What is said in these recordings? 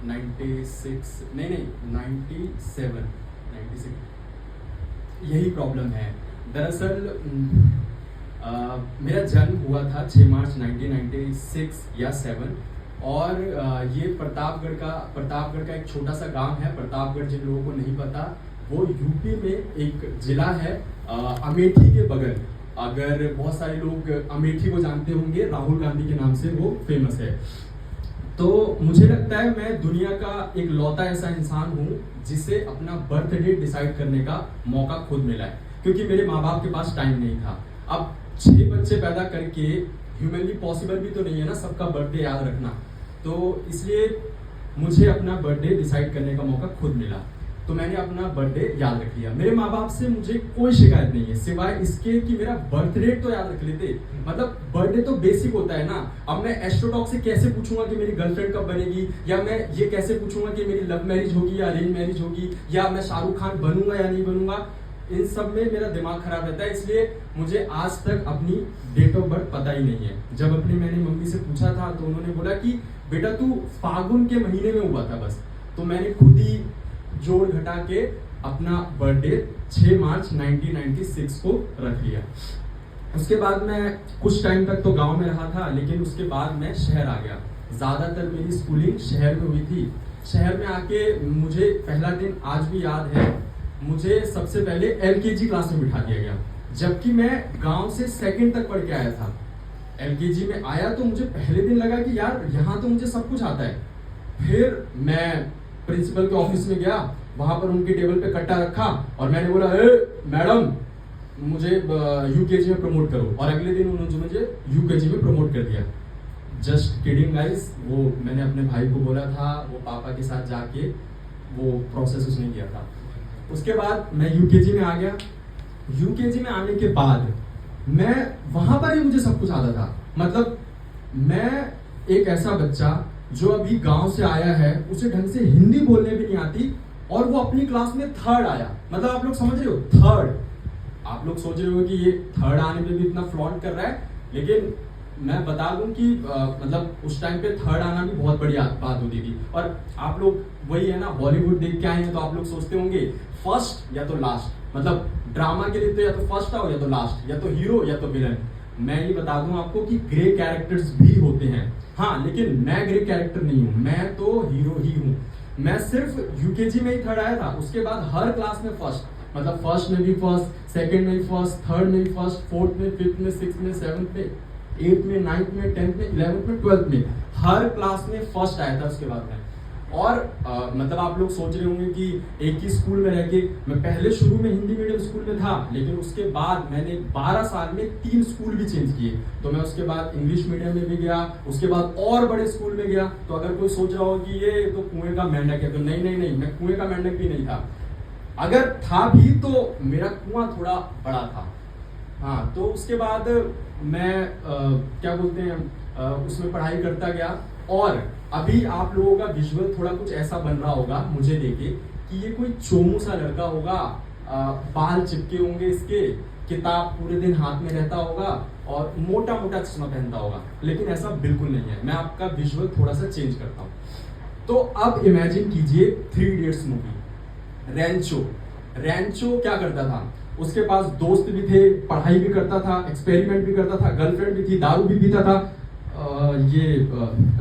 96 नहीं 97 96 यही प्रॉब्लम है। दरअसल मेरा जन्म हुआ था 6 मार्च 1996 या 7 और ये प्रतापगढ़ का एक छोटा सा गांव है। प्रतापगढ़ जिन लोगों को नहीं पता, वो यूपी में एक जिला है अमेठी के बगल। अगर बहुत सारे लोग अमेठी को जानते होंगे, राहुल गांधी के नाम से वो फेमस है। तो मुझे लगता है मैं दुनिया का एक लौता ऐसा इंसान हूँ जिसे अपना बर्थडे डिसाइड करने का मौका खुद मिला है, क्योंकि मेरे माँ बाप के पास टाइम नहीं था। अब 6 बच्चे पैदा करके ह्यूमनली पॉसिबल भी तो नहीं है ना सबका बर्थडे याद रखना, तो इसलिए मुझे अपना बर्थडे डिसाइड करने का मौका खुद मिला। तो मैंने अपना बर्थडे याद रख लिया। मेरे माँ बाप से मुझे कोई शिकायत नहीं है, सिवाय इसके कि मेरा बर्थ रेट तो याद रख लेते। मतलब बर्थडे तो बेसिक होता है ना। अब मैं एस्ट्रोटॉक से कैसे पूछूंगा कि मेरी गर्लफ्रेंड कब बनेगी, या मैं ये कैसे पूछूंगा कि मेरी लव मैरिज होगी या अरेंज मैरिज होगी, या मैं शाहरुख खान बनूंगा या नहीं बनूंगा। इन सब में मेरा दिमाग खराब रहता है, इसलिए मुझे आज तक अपनी डेट ऑफ बर्थ पता ही नहीं है। जब मैंने मम्मी से पूछा था तो उन्होंने बोला कि बेटा तू फागुन के महीने में हुआ था बस। तो मैंने खुद ही जोड़ घटा के अपना बर्थडे 6 मार्च 1996 को रख लिया। उसके बाद मैं कुछ टाइम तक तो गांव में रहा था, लेकिन उसके बाद मैं शहर आ गया। ज्यादातर मेरी स्कूलिंग शहर में हुई थी। शहर में आके मुझे पहला दिन आज भी याद है। मुझे सबसे पहले LKG क्लास में बिठा दिया गया, जबकि मैं गांव से 2nd तक पढ़ के आया था। LKG में आया तो मुझे पहले दिन लगा कि यार यहाँ तो मुझे सब कुछ आता है। फिर मैं प्रिंसिपल के ऑफिस में गया, वहां पर उनके टेबल पे कट्टा रखा और मैंने बोला मैडम मुझे UKG में प्रमोट करो, और अगले दिन उन्होंने मुझे UKG में प्रमोट कर दिया। जस्ट किडिंग गाइस, वो मैंने अपने भाई को बोला था, वो पापा के साथ जाके वो प्रोसेस उसने किया था। उसके बाद मैं UKG में आ गया। UKG में आने के बाद मैं वहां पर ही मुझे सब कुछ आता था। मतलब मैं एक ऐसा बच्चा जो अभी गांव से आया है, उसे ढंग से हिंदी बोलने भी नहीं आती, और वो अपनी क्लास में 3rd आया। मतलब आप लोग समझ रहे हो, 3rd। आप लोग सोच रहे हो कि ये 3rd आने में भी इतना फ्लॉन्ट कर रहा है, लेकिन मैं बता दूं कि मतलब उस टाइम पे 3rd आना भी बहुत बड़ी बात होती थी। और आप लोग वही है ना, बॉलीवुड देख के आए हैं तो आप लोग सोचते होंगे फर्स्ट या तो लास्ट। मतलब ड्रामा के लिए तो या तो फर्स्ट आओ या तो लास्ट, या तो हीरो या तो विलन। मैं ये बता दूं आपको कि ग्रे कैरेक्टर्स भी होते हैं, हाँ, लेकिन मैं ग्रे कैरेक्टर नहीं हूं, मैं तो हीरो ही हूं। मैं सिर्फ UKG में ही 3rd आया था। उसके बाद हर क्लास में फर्स्ट, मतलब फर्स्ट में भी फर्स्ट, 2nd में भी फर्स्ट, 3rd में भी फर्स्ट, 4th में, 5th में, 6th में, 7th में, 8th में, 9th में, 10th में, 11th में, 12th में, हर क्लास में फर्स्ट आया था उसके बाद में। और मतलब आप लोग सोच रहे होंगे कि एक ही स्कूल में रह के, मैं पहले शुरू में हिंदी मीडियम स्कूल में था, लेकिन उसके बाद मैंने 12 साल में 3 स्कूल भी चेंज किए। तो मैं उसके बाद इंग्लिश मीडियम में भी गया, उसके बाद और बड़े स्कूल में गया। तो अगर कोई सोच रहा हो कि ये तो कुएं का मेंढक है, तो नहीं, मैं कुएं का मेंढक भी नहीं था। अगर था भी तो मेरा कुआं थोड़ा बड़ा था। हाँ, तो उसके बाद मैं क्या बोलते हैं उसमें पढ़ाई करता गया। और अभी आप लोगों का विजुअल थोड़ा कुछ ऐसा बन रहा होगा मुझे देखे कि ये कोई चोमू सा लड़का होगा, बाल चिपके होंगे इसके, किताब पूरे दिन हाथ में रहता होगा और मोटा मोटा चश्मा पहनता होगा, लेकिन ऐसा बिल्कुल नहीं है। मैं आपका विजुअल थोड़ा सा चेंज करता हूँ। तो अब इमेजिन कीजिए 3 इडियट्स मूवी। रैंचो क्या करता था, उसके पास दोस्त भी थे, पढ़ाई भी करता था, एक्सपेरिमेंट भी करता था, गर्लफ्रेंड भी थी, दारू भी पीता था। ये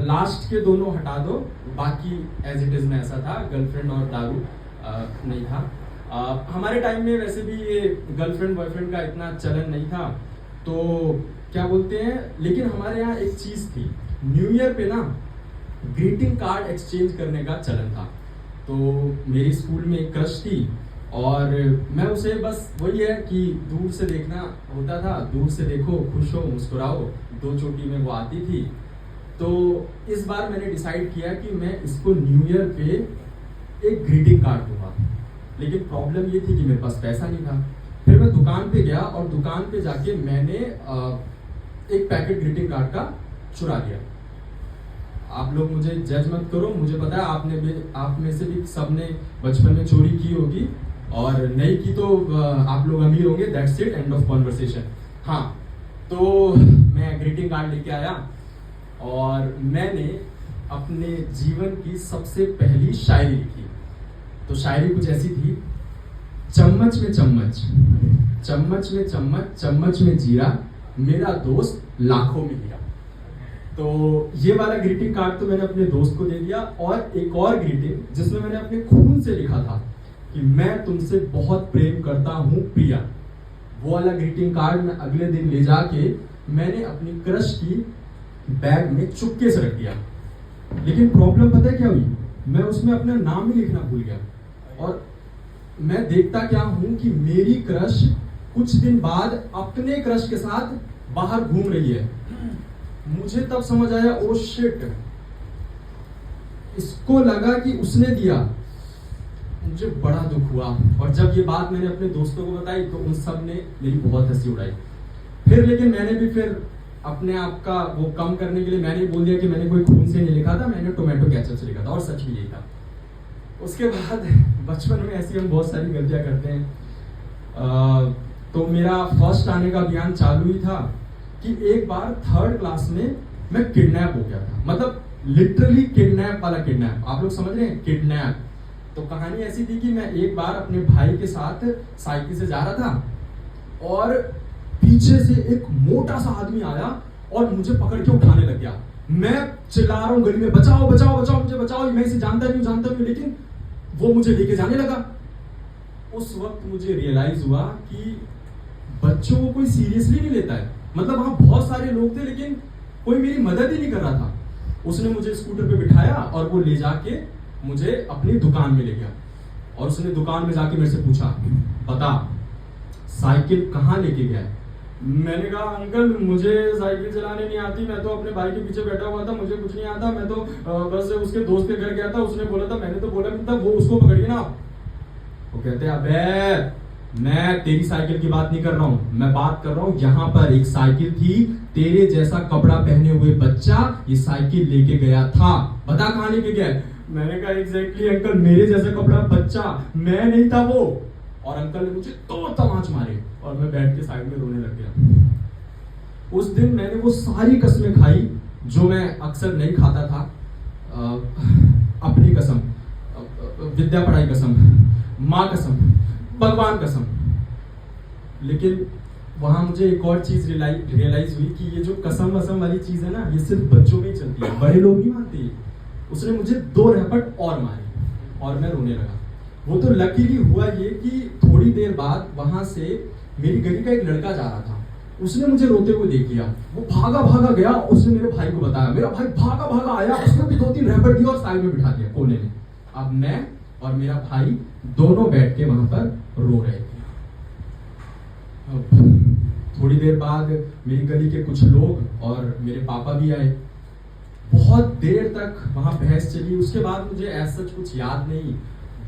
लास्ट के दोनों हटा दो, बाकी एज इट इज में ऐसा था, गर्लफ्रेंड और दारू नहीं था। हमारे टाइम में वैसे भी ये गर्लफ्रेंड बॉयफ्रेंड का इतना चलन नहीं था, तो क्या बोलते हैं, लेकिन हमारे यहाँ एक चीज थी, न्यू ईयर पे ना ग्रीटिंग कार्ड एक्सचेंज करने का चलन था। तो मेरी स्कूल में एक क्रश थी, और मैं उसे बस वही है कि दूर से देखना होता था, दूर से देखो, खुश हो, मुस्कुराओ, 2 चोटी में वो आती थी। तो इस बार मैंने डिसाइड किया कि मैं इसको न्यू ईयर पे एक ग्रीटिंग कार्ड दूंगा। लेकिन प्रॉब्लम ये थी कि मेरे पास पैसा नहीं था। फिर मैं दुकान पे गया और दुकान पे जाके मैंने एक पैकेट ग्रीटिंग कार्ड का चुरा लिया। आप लोग मुझे जज मत करो, मुझे पता है आप में से भी सबने बचपन में चोरी की होगी, और नहीं की तो आप लोग अमीर होंगे। That's it, end of conversation. हाँ, तो मैं ग्रीटिंग कार्ड लेके आया और मैंने अपने जीवन की सबसे पहली शायरी लिखी। तो शायरी कुछ ऐसी थी, चम्मच में चम्मच, चम्मच में चम्मच, चम्मच में जीरा, मेरा दोस्त लाखों में हीरा। तो ये वाला ग्रीटिंग कार्ड तो मैंने अपने दोस्त को दे दिया, और एक और ग्रीटिंग जिसमें मैंने अपने खून से लिखा था कि मैं तुमसे बहुत प्रेम करता हूँ प्रिया, वो वाला ग्रीटिंग कार्ड मैं अगले दिन ले जाके मैंने अपनी क्रश की बैग में चुपके से रख दिया। लेकिन प्रॉब्लम पता है क्या हुई, मैं उसमें अपना नाम ही लिखना भूल गया। और मैं देखता क्या हूं कि मेरी क्रश कुछ दिन बाद अपने क्रश के साथ बाहर घूम रही है। मुझे तब समझ आया, ओ शिट, इसको लगा कि उसने दिया। मुझे बड़ा दुख हुआ, और जब ये बात मैंने अपने दोस्तों को बताई तो उन सब ने मेरी बहुत हंसी उड़ाई। फिर लेकिन मैंने भी फिर अपने आप का वो कम करने के लिए मैंने बोल दिया कि मैंने कोई खून से नहीं लिखा था, मैंने टोमेटो केचप से लिखा था, और सच भी यही था। उसके बाद बचपन में ऐसी हम बहुत सारी गलतियां करते हैं। तो मेरा फर्स्ट आने का अभियान चालू ही था कि एक बार 3rd क्लास में मैं किडनैप हो गया था। मतलब लिटरली किडनैप वाला किडनैप, आप लोग समझ रहे हैं, किडनैप। तो कहानी ऐसी थी कि मैं एक बार अपने भाई के साथ साइकिल से जा रहा था, और पीछे से एक मोटा सा आदमी आया और मुझे पकड़ के उठाने लग गया। मैं चिल्ला रहा हूँ गली में, बचाओ बचाओ बचाओ, मुझे बचाओ, मैं इसे जानता नहीं, लेकिन वो मुझे लेके जाने लगा। उस वक्त मुझे रियलाइज हुआ कि बच्चों को कोई सीरियसली नहीं लेता है। मतलब वहां बहुत सारे लोग थे लेकिन कोई मेरी मदद ही नहीं कर रहा था। उसने मुझे स्कूटर पे बिठाया और वो ले जाके मुझे अपनी दुकान में ले गया, और उसने दुकान में जाके मेरे से पूछा, बता साइकिल कहाँ लेके गया है? मैंने कहा, अंकल मुझे साइकिल चलाने नहीं आती, मैं तो अपने भाई के पीछे बैठा हुआ था, मुझे कुछ नहीं आता, मैं तो बस उसके दोस्त के घर गया था, उसने बोला था, मैंने तो बोला नहीं था, वो उसको पकड़िए ना। वो कहते हैं, अबे मैं तेरी साइकिल की बात नहीं कर रहा हूँ, मैं बात कर रहा हूँ यहाँ पर एक साइकिल थी, तेरे जैसा कपड़ा पहने हुए बच्चा ये साइकिल लेके गया था, बता कहाँ लेके गया? मैंने कहा, एग्जैक्टली अंकल, मेरे जैसा कपड़ा बच्चा, मैं नहीं था वो। और अंकल ने मुझे 2 तमाच मारे और मैं बैठ के साइड में रोने लग गया। उस दिन मैंने वो सारी कसमें खाई जो मैं अक्सर नहीं खाता था। अपनी कसम, विद्या पढ़ाई कसम, माँ कसम, भगवान कसम। लेकिन वहां मुझे एक और चीज रियलाइज हुई कि ये जो कसम वसम वाली चीज है ना, ये सिर्फ बच्चों में ही चलती है, बड़े लोग नहीं मानते। उसने मुझे 2 रैपट और मारे और मैं रोने लगा। वो तो लकीली हुआ ये कि थोड़ी देर बाद वहां से मेरी गली का एक लड़का जा रहा था, उसने मुझे रोते हुए देख लिया। वो भागा भागा गया, उसने मेरे भाई को बताया, मेरा भाई भागा भागा आया, उसने भी 2-3 रैपट दिया और साइड में बिठा दिया कोने में। अब मैं और मेरा भाई दोनों बैठ के वहां पर रो रहे थे। थोड़ी देर बाद मेरी गली के कुछ लोग और मेरे पापा भी आए। बहुत देर तक वहां बहस चली। उसके बाद मुझे ऐसा कुछ याद नहीं,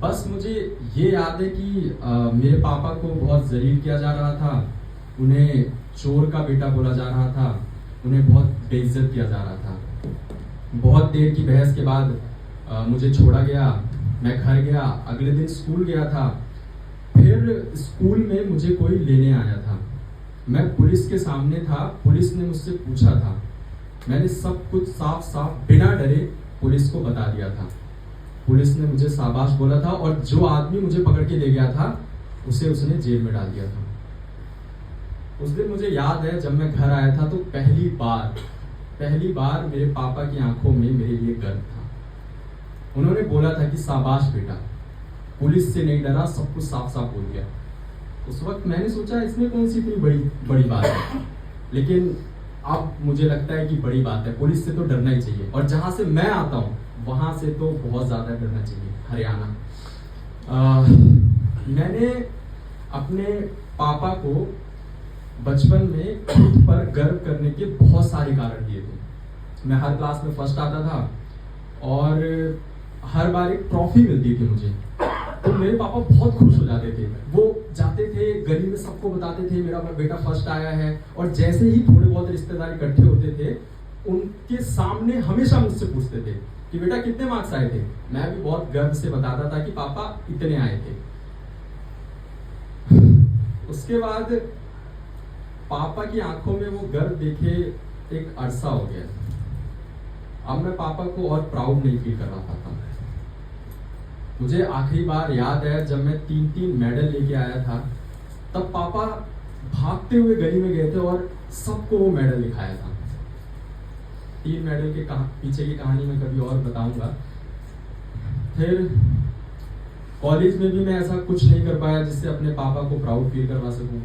बस मुझे ये याद है कि मेरे पापा को बहुत जलील किया जा रहा था, उन्हें चोर का बेटा बोला जा रहा था, उन्हें बहुत बेइज्जत किया जा रहा था। बहुत देर की बहस के बाद मुझे छोड़ा गया, मैं घर गया, अगले दिन स्कूल गया था। फिर स्कूल में मुझे कोई लेने आया था, मैं पुलिस के सामने था, पुलिस ने मुझसे पूछा था, मैंने सब कुछ साफ साफ बिना डरे पुलिस को बता दिया था। पुलिस ने मुझे शाबाश बोला था और जो आदमी मुझे पकड़ के ले गया था उसे उसने जेल में डाल दिया था। उस दिन मुझे याद है जब मैं घर आया था तो पहली बार मेरे पापा की आंखों में मेरे लिए गर्व था। उन्होंने बोला था कि शाबाश बेटा, पुलिस से नहीं डरा, सब कुछ साफ साफ बोल दिया। उस वक्त मैंने सोचा इसमें कौन सी इतनी बड़ी बात है, लेकिन अब मुझे लगता है कि बड़ी बात है, पुलिस से तो डरना ही चाहिए। और जहां से मैं आता हूँ वहां से तो बहुत ज्यादा डरना चाहिए, हरियाणा। मैंने अपने पापा को बचपन में खुद पर गर्व करने के बहुत सारे कारण दिए थे। मैं हर क्लास में फर्स्ट आता था और हर बार एक ट्रॉफी मिलती थी मुझे, तो मेरे पापा बहुत खुश हो जाते थे। वो जाते थे गली में, सबको बताते थे मेरा बेटा फर्स्ट आया है। और जैसे ही थोड़े बहुत रिश्तेदार इकट्ठे होते थे, उनके सामने हमेशा मुझसे पूछते थे कि बेटा कितने मार्क्स आए थे। मैं भी बहुत गर्व से बताता था कि पापा इतने आए थे। उसके बाद पापा की आंखों में वो गर्व देखे एक अरसा हो गया। अब मैं पापा को और प्राउड नहीं फील कर रहा था। मुझे आखिरी बार याद है जब मैं 3 मेडल लेके आया था, तब पापा भागते हुए गली में गए थे और सबको वो मेडल दिखाया था। 3 मेडल के पीछे की कहानी मैं कभी और बताऊंगा। फिर कॉलेज में भी मैं ऐसा कुछ नहीं कर पाया जिससे अपने पापा को प्राउड फील करवा सकूं।